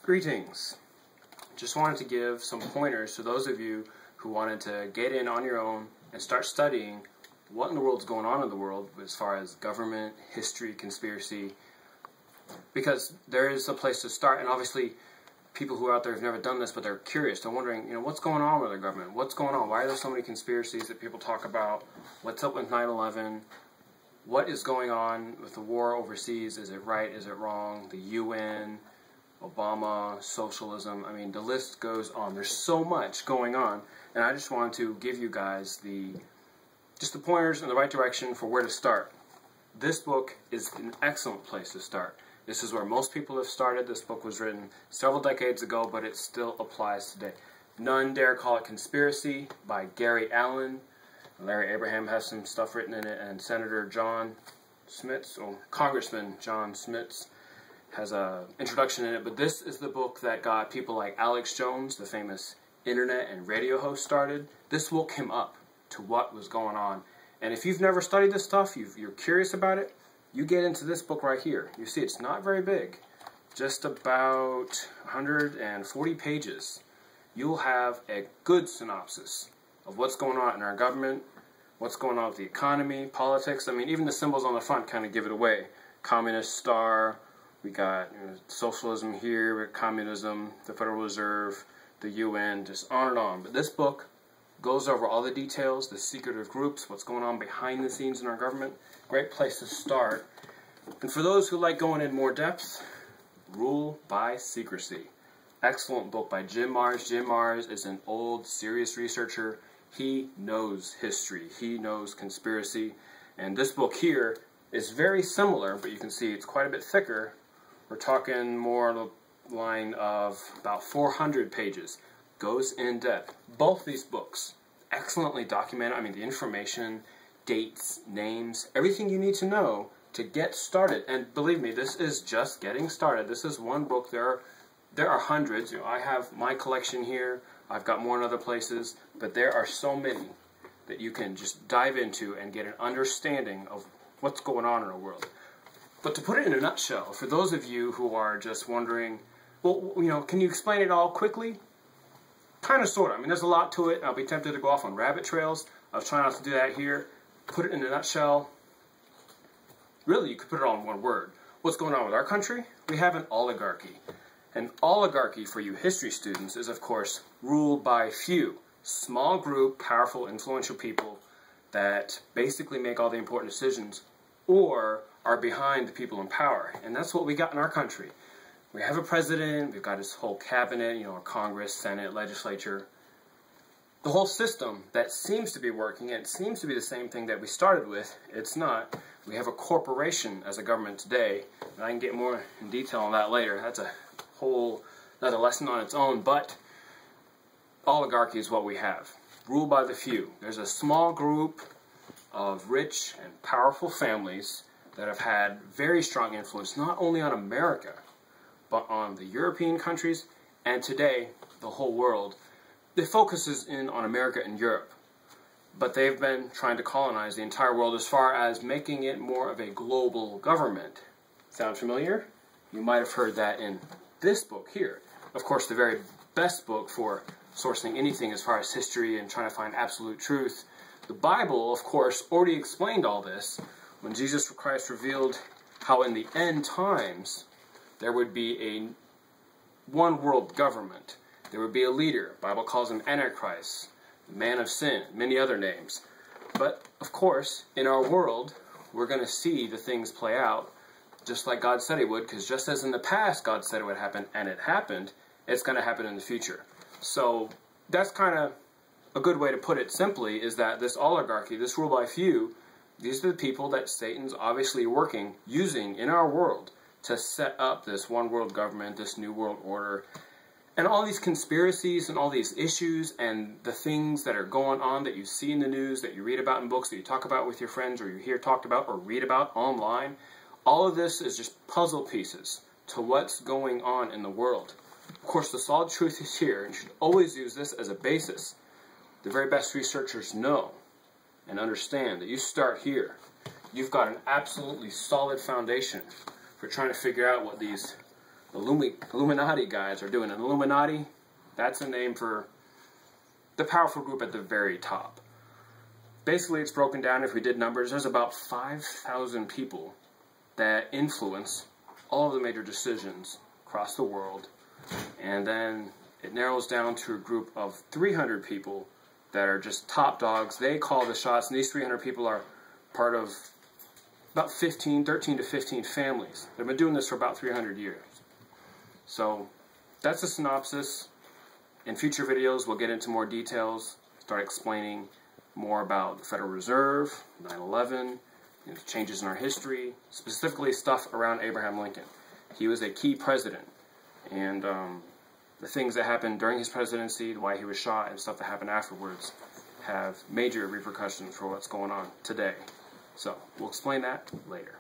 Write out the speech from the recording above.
Greetings. Just wanted to give some pointers to those of you who wanted to get in on your own and start studying what in the world's going on in the world as far as government, history, conspiracy, because there is a place to start. And obviously people who are out there have never done this, but they're curious. They're wondering, what's going on with our government? What's going on? Why are there so many conspiracies that people talk about? What's up with 9/11? What is going on with the war overseas? Is it right? Is it wrong? The UN, Obama, socialism, the list goes on. There's so much going on, and I just wanted to give you guys the pointers in the right direction for where to start. This book is an excellent place to start. This is where most people have started. This book was written several decades ago, but it still applies today. None Dare Call It Conspiracy by Gary Allen. Larry Abraham has some stuff written in it, and Senator John Smits, or Congressman John Smits, has an introduction in it. But this is the book that got people like Alex Jones, the famous internet and radio host, started. This woke him up to what was going on. And if you've never studied this stuff, you're curious about it, you get into this book right here. You see it's not very big, just about 140 pages. You'll have a good synopsis of what's going on in our government, what's going on with the economy, politics. Even the symbols on the front kind of give it away. Communist star, we got socialism here, we got communism, the Federal Reserve, the UN, just on and on. But this book goes over all the details, the secretive groups, what's going on behind the scenes in our government. Great place to start. And for those who like going in more depth, Rule by Secrecy. Excellent book by Jim Marrs. Jim Marrs is an old, serious researcher. He knows history. He knows conspiracy. And this book here is very similar, but you can see it's quite a bit thicker. We're talking more on the line of about 400 pages. Goes in depth. Both these books, excellently documented. The information, dates, names, everything you need to know to get started. And believe me, this is just getting started. This is one book. There are hundreds. I have my collection here. I've got more in other places. But there are so many that you can just dive into and get an understanding of what's going on in our world. But to put it in a nutshell, for those of you who are just wondering, well, can you explain it all quickly? Kind of, sort of. There's a lot to it. I'll be tempted to go off on rabbit trails. I'll try not to do that here. Put it in a nutshell. Really, you could put it all in one word. What's going on with our country? We have an oligarchy. An oligarchy, for you history students, is, of course, ruled by few. Small group, powerful, influential people that basically make all the important decisions or are behind the people in power. And that's what we got in our country. We have a president, we've got his whole cabinet, a Congress, Senate, legislature. The whole system that seems to be working, and it seems to be the same thing that we started with, it's not. We have a corporation as a government today, and I can get more in detail on that later. That's a whole another lesson on its own, but oligarchy is what we have. Ruled by the few. There's a small group of rich and powerful families that have had very strong influence, not only on America, but on the European countries, and today, the whole world. It focuses in on America and Europe, but they've been trying to colonize the entire world as far as making it more of a global government. Sound familiar? You might have heard that in this book here. Of course, the very best book for sourcing anything as far as history and trying to find absolute truth. The Bible, of course, already explained all this when Jesus Christ revealed how in the end times there would be a one world government. There would be a leader. The Bible calls him Antichrist, the man of sin, many other names. But, of course, in our world, we're going to see the things play out just like God said it would, because just as in the past God said it would happen, and it happened, it's going to happen in the future. So that's kind of a good way to put it simply, is that this oligarchy, this rule by few, these are the people that Satan's obviously working, using in our world to set up this one world government, this new world order. And all these conspiracies and all these issues and the things that are going on that you see in the news, that you read about in books, that you talk about with your friends, or you hear talked about or read about online, all of this is just puzzle pieces to what's going on in the world. Of course, the solid truth is here, and you should always use this as a basis. The very best researchers know and understand that you start here. You've got an absolutely solid foundation for trying to figure out what these Illuminati guys are doing. An Illuminati, that's a name for the powerful group at the very top. Basically, it's broken down, if we did numbers, there's about 5,000 people that influence all of the major decisions across the world. And then it narrows down to a group of 300 people that are just top dogs. They call the shots, and these 300 people are part of about 13 to 15 families. They've been doing this for about 300 years. So that's a synopsis. In future videos, we'll get into more details, start explaining more about the Federal Reserve, 9/11, changes in our history, specifically stuff around Abraham Lincoln. He was a key president, and the things that happened during his presidency, why he was shot, and stuff that happened afterwards have major repercussions for what's going on today. So we'll explain that later.